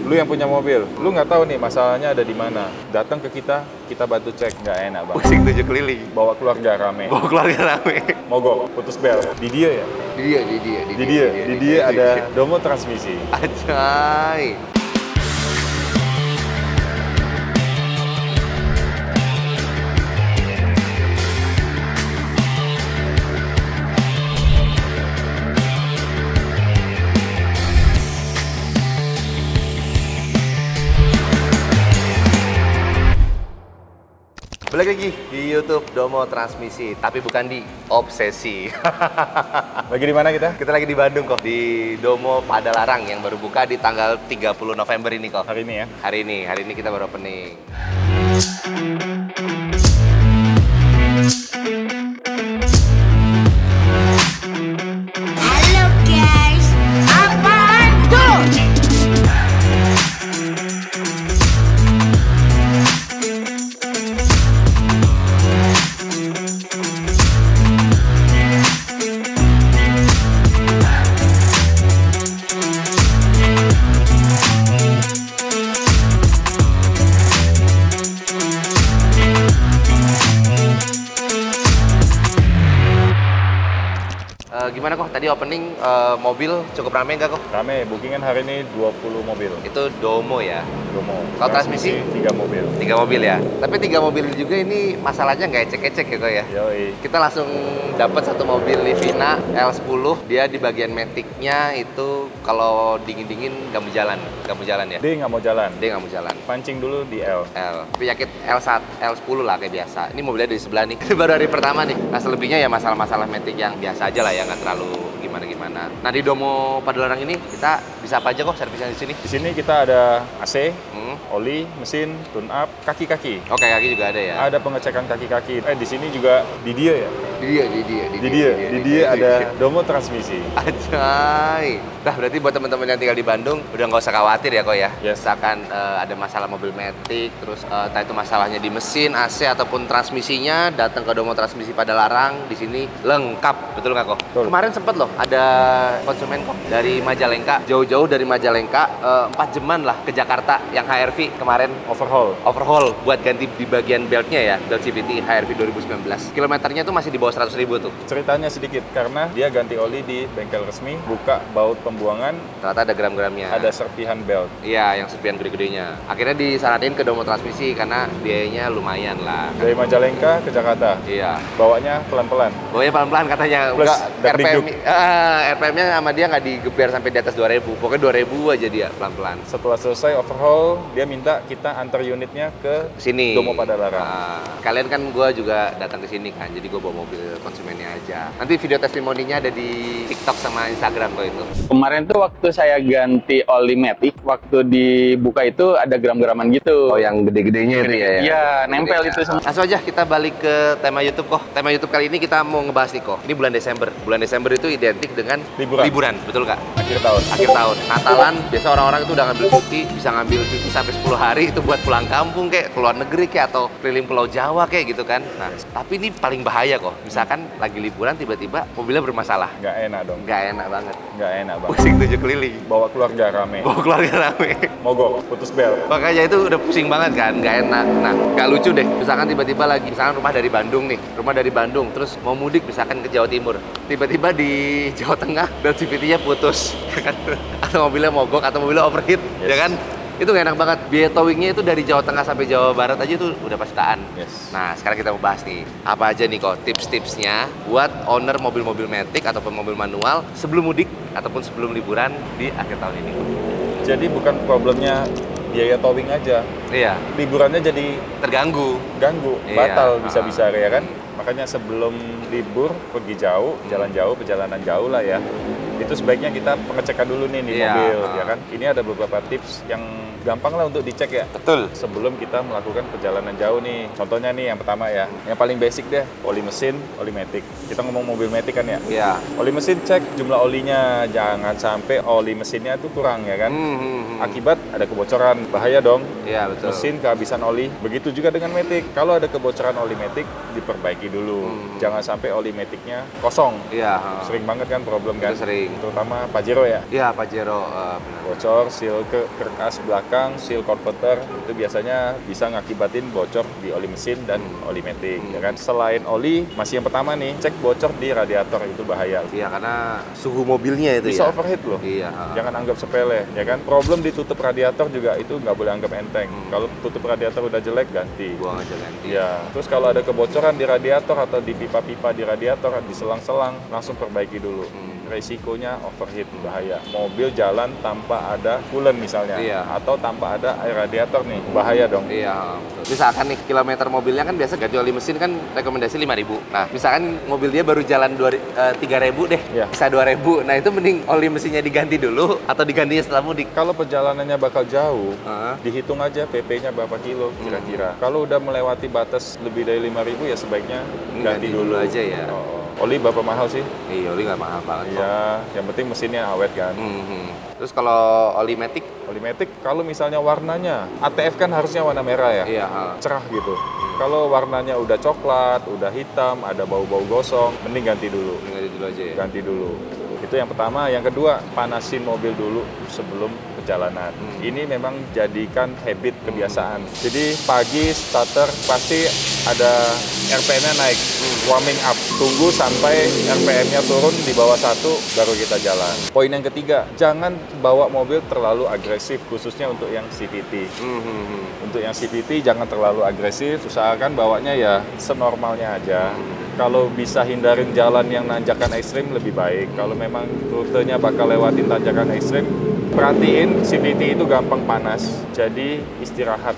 Lu yang punya mobil, lu nggak tahu nih masalahnya ada di mana. Datang ke kita bantu cek. Nggak enak banget. Pusing 7 keliling. Bawa keluarga rame. Bawa keluarga rame. Mogok, putus bel. Di dia ya? Di dia ada Domo transmisi. Ajay. Balik lagi di YouTube Domo Transmisi, tapi bukan di Obsesi. Lagi di mana kita? Kita lagi di Bandung kok, di Domo Padalarang yang baru buka di tanggal 30 November ini kok. Hari ini ya? Hari ini kita baru opening. Halo guys, apaan tuh? Gimana kok tadi opening mobil cukup rame nggak kok? Rame, bookingan hari ini 20 mobil. Itu Domo ya? Domo. Kalau transmisi? 3 mobil. 3 mobil ya? Tapi 3 mobil juga ini masalahnya nggak ecek-ecek ya kok ya? Yoi. Kita langsung dapat satu mobil Livina L10. Dia di bagian matic-nya itu kalau dingin-dingin nggak mau jalan ya? D nggak mau jalan. Dia nggak mau jalan. Pancing dulu di L. Penyakit L1, L10 lah kayak biasa. Ini mobilnya dari sebelah nih. Ini baru hari pertama nih. Nah selebihnya ya masalah-masalah matic yang biasa aja lah ya, nggak terlalu gimana-gimana. Nah di Domo Padalarang ini kita bisa apa aja kok servisnya di sini? Di sini kita ada AC, oli, mesin, tune up, kaki-kaki. Oke, kaki juga ada ya? Ada pengecekan kaki-kaki. Di sini juga di dia ya? Di dia ada Domo transmisi. Ajay. Nah berarti buat teman-teman yang tinggal di Bandung udah nggak usah khawatir ya kok ya. Yes. Misalkan ada masalah mobil matic, terus entah itu masalahnya di mesin, AC ataupun transmisinya, datang ke Domo Transmisi Padalarang. Di sini lengkap, betul nggak kok? Betul. Kemarin sempet loh ada konsumen kok dari Majalengka, jauh-jauh dari Majalengka, 4 jaman lah ke Jakarta yang HRV kemarin overhaul buat ganti di bagian beltnya ya, belt CVT HRV 2019. Kilometernya tuh masih di bawah 100.000 tuh. Ceritanya sedikit, karena dia ganti oli di bengkel resmi, buka baut pembuangan, Ternyata ada gram-gramnya. ada serpihan belt. Iya, yang serpihan gede-gedenya. Akhirnya disaranin ke Domo Transmisi karena biayanya lumayan lah. Dari Majalengka ke Jakarta, Iya. bawanya pelan-pelan. Bawanya pelan-pelan katanya. Plus Enggak, dakdikduk. RPM-nya sama dia nggak digeber sampai di atas 2000. Pokoknya 2000 aja dia pelan-pelan. Setelah selesai overhaul, dia minta kita antar unitnya ke Sini. Domo Padalarang. Kalian kan gue juga datang ke sini kan, jadi gue bawa mobil konsumennya aja. Nanti video testimoninya ada di TikTok sama Instagram kok itu. Kemarin tuh waktu saya ganti oli matic, waktu dibuka itu ada gram-graman gitu. Oh, yang gede-gedenya itu ya? Iya, nempel itu semua. Langsung aja kita balik ke tema YouTube kok. Tema YouTube kali ini kita mau ngebahas nih kok. Ini bulan Desember. Bulan Desember itu identik dengan liburan, betul nggak? Akhir tahun. Akhir tahun. Natalan, biasa orang-orang itu udah ngambil cuti, bisa ngambil cuti sampai 10 hari itu buat pulang kampung kayak keluar negeri kayak atau keliling Pulau Jawa kayak gitu kan. Nah, tapi ini paling bahaya kok. Misalkan lagi liburan tiba-tiba mobilnya bermasalah. Nggak enak dong. Nggak enak banget. Nggak enak banget. Pusing 7 keliling. Bawa keluarga rame. Bawa keluarga rame. Mogok, putus bel. Makanya itu udah pusing banget kan, nggak enak. Nah, nggak lucu deh. Misalkan tiba-tiba lagi, misalkan rumah dari Bandung nih, terus mau mudik misalkan ke Jawa Timur. Tiba-tiba di Jawa Tengah dan CVT-nya putus, ya kan? Atau mobilnya mogok, atau mobilnya overheat, Yes. ya kan? Itu nggak enak banget. Biaya towingnya itu dari Jawa Tengah sampai Jawa Barat aja itu udah pastaan. Yes. Nah, sekarang kita mau bahas nih, apa aja nih kok tips-tipsnya buat owner mobil-mobil matic ataupun mobil manual sebelum mudik ataupun sebelum liburan di akhir tahun ini. Jadi bukan problemnya biaya towing aja. Iya, Liburannya jadi terganggu. ganggu, Iya. batal bisa-bisa ya kan. Makanya sebelum libur pergi jauh, jalan jauh, perjalanan jauh lah ya. Itu sebaiknya kita pengecekan dulu nih di Iya. mobil ya kan. Ini ada beberapa tips yang gampang lah untuk dicek ya. Betul. Sebelum kita melakukan perjalanan jauh nih. Contohnya nih yang pertama ya, yang paling basic deh, oli mesin, oli matic. Kita ngomong mobil matic kan ya. Iya. Oli mesin cek jumlah olinya, jangan sampai oli mesinnya tuh kurang ya kan. Akibat ada kebocoran, bahaya dong. Iya, betul. Mesin kehabisan oli. Begitu juga dengan matic. Kalau ada kebocoran oli matic, diperbaiki dulu. Jangan sampai oli maticnya kosong. Iya. Sering banget kan problem kan. Itu sering. sering. terutama Pajero ya. Iya, Pajero. Benar. Bocor seal kerkas belakang, seal converter itu biasanya bisa ngakibatin bocor di oli mesin dan oli matic, ya kan. Selain oli, masih yang pertama nih, cek bocor di radiator, itu bahaya. Iya, karena suhu mobilnya itu Bisa ya. overheat loh. Iya. Jangan anggap sepele, ya kan. Problem ditutup radiator juga itu nggak boleh anggap enteng. Kalau tutup radiator udah jelek, ganti. Buang aja ganti. Ya, terus kalau ada kebocoran di radiator atau di pipa-pipa di radiator, di selang-selang, langsung perbaiki dulu. Resikonya overheat, bahaya. Mobil jalan tanpa ada coolant misalnya, Iya. atau tanpa ada air radiator nih, bahaya dong. Iya, betul. Misalkan nih kilometer mobilnya kan biasa ganti oli mesin kan rekomendasi 5.000. Nah, misalkan mobil dia baru jalan 3.000 deh, Iya. bisa 2.000. Nah, itu mending oli mesinnya diganti dulu atau digantinya setelah mudik. Kalau perjalanannya bakal jauh, Heeh. dihitung aja PP-nya berapa kilo kira-kira. Kalau udah melewati batas lebih dari 5.000 ya sebaiknya Ini ganti dulu aja ya. Oli berapa mahal sih? Iya, oli nggak mahal banget. Ya, yang penting mesinnya awet kan. Terus kalau oli matic? Oli matic kalau misalnya warnanya, ATF kan harusnya warna merah ya, Iya. cerah gitu. Kalau warnanya udah coklat, udah hitam, ada bau-bau gosong, mending ganti dulu. Ganti dulu aja ya. Ganti dulu. Itu yang pertama. Yang kedua, panasin mobil dulu sebelum perjalanan. Ini memang jadikan habit, kebiasaan. Jadi pagi starter pasti ada RPM-nya naik, warming up. Tunggu sampai RPM-nya turun di bawah 1 baru kita jalan. Poin yang ketiga, jangan bawa mobil terlalu agresif, khususnya untuk yang CVT. Untuk yang CVT jangan terlalu agresif, usahakan bawanya ya senormalnya aja. Kalau bisa hindarin jalan yang nanjakan ekstrim lebih baik. Kalau memang rutenya bakal lewatin tanjakan ekstrim, perhatiin CVT itu gampang panas. Jadi istirahat.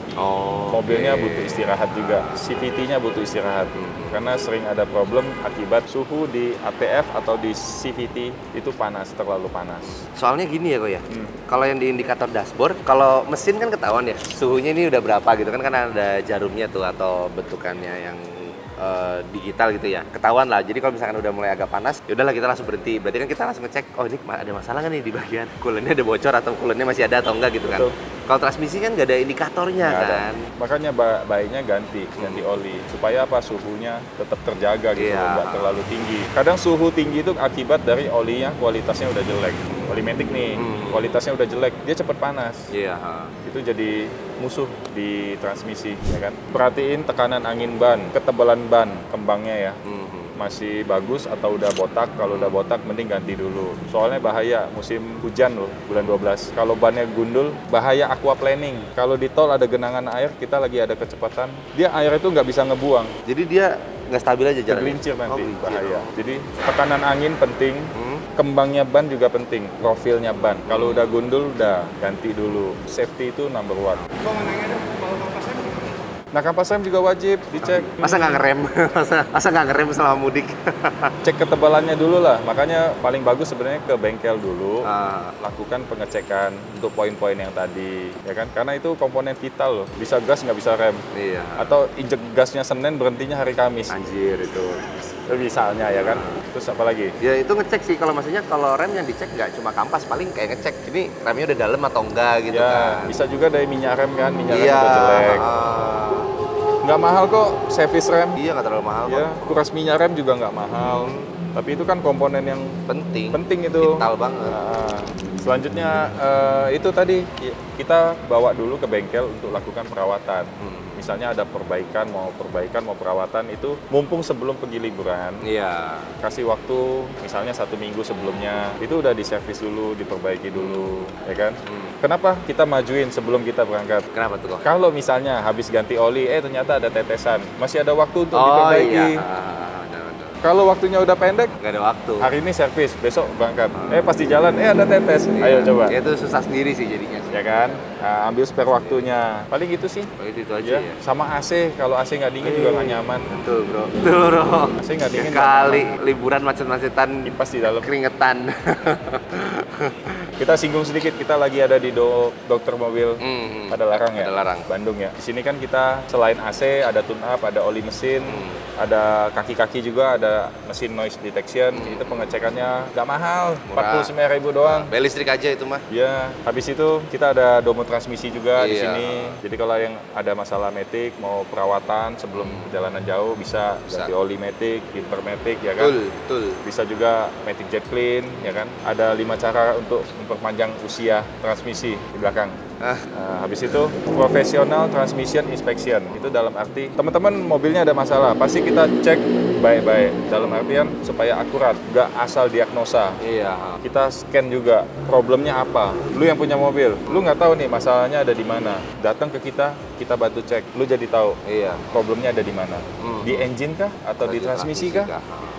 Mobilnya butuh istirahat juga. CVT-nya butuh istirahat. Karena sering ada problem akibat suhu di ATF atau di CVT itu panas, terlalu panas. Soalnya gini ya kok ya, kalau yang di indikator dashboard, kalau mesin kan ketahuan ya, suhunya ini udah berapa gitu kan ada jarumnya tuh atau bentukannya yang digital gitu ya, ketahuan lah. Jadi kalau misalkan udah mulai agak panas, ya udahlah kita langsung berhenti. Berarti kan kita langsung ngecek, oh ini ada masalah nggak nih di bagian coolant-nya, ada bocor atau coolant-nya masih ada atau enggak gitu kan. Betul. Kalau transmisi kan nggak ada indikatornya Nggak ada. kan. Makanya baiknya ganti oli supaya apa, suhunya tetap terjaga gitu, Iya. nggak terlalu tinggi. Kadang suhu tinggi itu akibat dari olinya kualitasnya udah jelek. Oli matic nih, kualitasnya udah jelek, dia cepet panas. Iya. Itu jadi musuh di transmisi, ya kan. Perhatiin tekanan angin ban, ketebalan ban, kembangnya ya. Masih bagus atau udah botak. Kalau udah botak mending ganti dulu. Soalnya bahaya musim hujan loh, bulan 12. Kalau bannya gundul, bahaya aquaplaning. Kalau di tol ada genangan air, kita lagi ada kecepatan, dia air itu nggak bisa ngebuang. Jadi dia nggak stabil aja jalannya. Tergelincir nanti, gelincir. bahaya. Jadi tekanan angin penting, kembangnya ban juga penting, profilnya ban. Kalau udah gundul, udah ganti dulu. Safety itu number one. Nah, kampas rem juga wajib dicek. Masa nggak ngerem? Masa nggak ngerem selama mudik? Cek ketebalannya dulu lah. Makanya paling bagus sebenarnya ke bengkel dulu. Ah. Lakukan pengecekan untuk poin-poin yang tadi, ya kan? Karena itu komponen vital loh. Bisa gas nggak bisa rem. Iya. Atau injek gasnya Senin, berhentinya hari Kamis. Anjir itu. Misalnya ya kan. Terus apa lagi? Ya itu ngecek sih, kalau maksudnya kalau rem yang dicek nggak cuma kampas, paling kayak ngecek ini remnya udah dalam atau enggak gitu Ya, kan. bisa juga dari minyak rem kan. Minyak rem Iya. udah jelek. Nggak mahal kok servis rem. Iya, nggak terlalu mahal kok. Ya, kuras minyak rem juga nggak mahal. Tapi itu kan komponen yang penting itu. Vital banget. Nah, selanjutnya itu tadi kita bawa dulu ke bengkel untuk lakukan perawatan. Misalnya ada perbaikan mau perawatan, itu mumpung sebelum pergi liburan. Iya. Kasih waktu misalnya 1 minggu sebelumnya, itu udah diservis dulu, diperbaiki dulu, ya kan? Kenapa kita majuin sebelum kita berangkat? Kenapa tuh kok? Kalau misalnya habis ganti oli, ternyata ada tetesan, masih ada waktu untuk diperbaiki. Iya. Kalau waktunya udah pendek, Nggak ada waktu. hari ini servis, besok berangkat. Pas di jalan, ada tetes. Ayo coba. Itu susah sendiri sih jadinya. Ya kan? Nah, ambil spare waktunya. Paling gitu sih. Oh, itu aja Ya. ya. Sama AC, kalau AC nggak dingin juga nggak nyaman. Betul bro. Betul bro. AC nggak dingin. Kali liburan macet-macetan Kipas di dalam. keringetan. Kita singgung sedikit, kita lagi ada di dokter mobil Padalarang ya. Padalarang. Bandung ya. Di sini kan kita selain AC ada tune up, ada oli mesin, ada kaki-kaki juga, ada mesin noise detection. Itu pengecekannya nggak mahal, Murah. 49.000 doang. Bel listrik aja itu mah. Ya, habis itu kita ada domo transmisi juga di Iya. sini. Jadi kalau yang ada masalah matic, mau perawatan sebelum perjalanan jauh bisa ganti oli matic, filter matic ya kan. Betul. Bisa juga matic jet clean ya kan. Ada 5 cara untuk memperpanjang usia transmisi di belakang. Nah, habis itu professional transmission inspection. Itu dalam arti teman-teman mobilnya ada masalah, pasti kita cek baik-baik. Dalam artian supaya akurat, nggak asal diagnosa. Iya. Kita scan juga problemnya apa. Lu yang punya mobil, lu nggak tahu nih masalahnya ada di mana. Datang ke kita bantu cek. Lu jadi tahu Iya. problemnya ada di mana. Di engine kah atau di transmisi kah?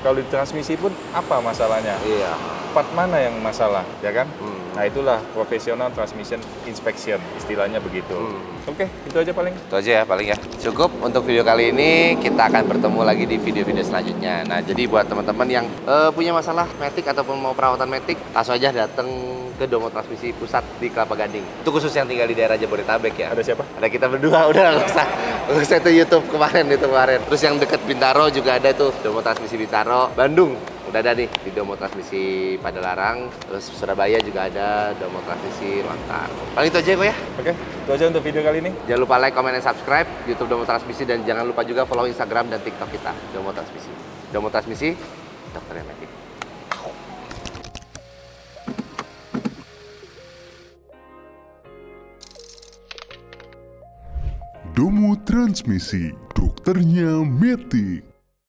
Kalau di transmisi pun apa masalahnya? Iya. Part mana yang masalah, ya kan? Nah itulah professional transmission inspection, istilahnya begitu. Oke, itu aja paling. Itu aja ya paling ya. Cukup untuk video kali ini, kita akan bertemu lagi di video-video selanjutnya. Nah, jadi buat teman-teman yang punya masalah matic ataupun mau perawatan matic, langsung aja datang ke Domo Transmisi Pusat di Kelapa Gading. Itu khusus yang tinggal di daerah Jabodetabek ya. Ada siapa? Ada kita berdua, udah nggak usah itu YouTube kemarin. Terus yang deket Bintaro juga ada tuh, Domo Transmisi Bintaro. Bandung udah ada nih di Domo Transmisi Padalarang. Terus Surabaya juga ada Domo Transmisi Lontar. Paling itu aja kok ya. Oke, itu aja untuk video kali ini. Jangan lupa like, comment, dan subscribe YouTube Domo Transmisi, dan jangan lupa juga follow Instagram dan TikTok kita Domo Transmisi. Domo Transmisi, dokter yang matic. Domo Transmisi, dokternya Matic.